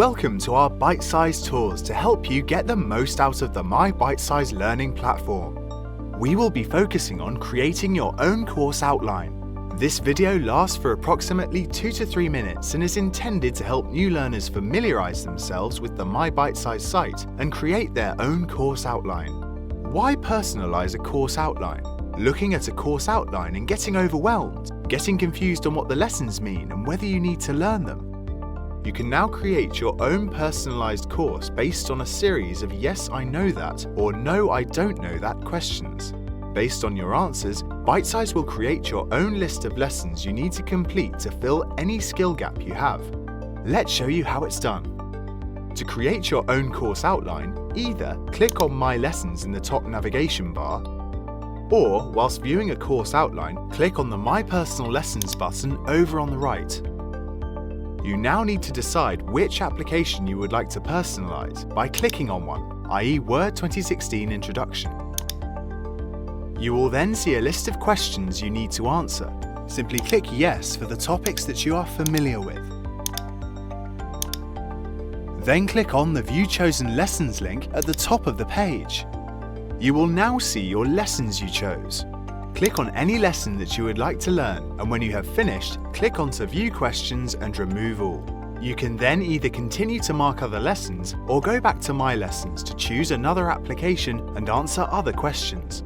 Welcome to our Bitesize tours to help you get the most out of the My Bitesize learning platform. We will be focusing on creating your own course outline. This video lasts for approximately 2 to 3 minutes and is intended to help new learners familiarize themselves with the My Bitesize site and create their own course outline. Why personalize a course outline? Looking at a course outline and getting overwhelmed, getting confused on what the lessons mean and whether you need to learn them. You can now create your own personalized course based on a series of yes, I know that or no, I don't know that questions. Based on your answers, Bitesize will create your own list of lessons you need to complete to fill any skill gap you have. Let's show you how it's done. To create your own course outline, either click on My Lessons in the top navigation bar, or whilst viewing a course outline, click on the My Personal Lessons button over on the right. You now need to decide which application you would like to personalize by clicking on one, i.e. Word 2016 Introduction. You will then see a list of questions you need to answer. Simply click Yes for the topics that you are familiar with. Then click on the View Chosen Lessons link at the top of the page. You will now see your lessons you chose. Click on any lesson that you would like to learn, and when you have finished, click onto View Questions and remove all. You can then either continue to mark other lessons or go back to My Lessons to choose another application and answer other questions.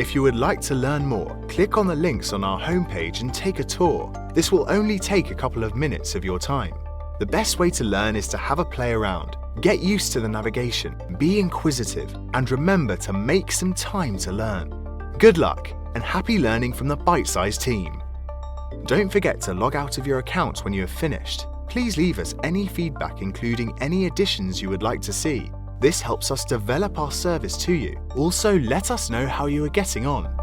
If you would like to learn more, click on the links on our homepage and take a tour. This will only take a couple of minutes of your time. The best way to learn is to have a play around. Get used to the navigation, be inquisitive, and remember to make some time to learn. Good luck and happy learning from the Bitesize team. Don't forget to log out of your account when you have finished. Please leave us any feedback, including any additions you would like to see. This helps us develop our service to you. Also, let us know how you are getting on.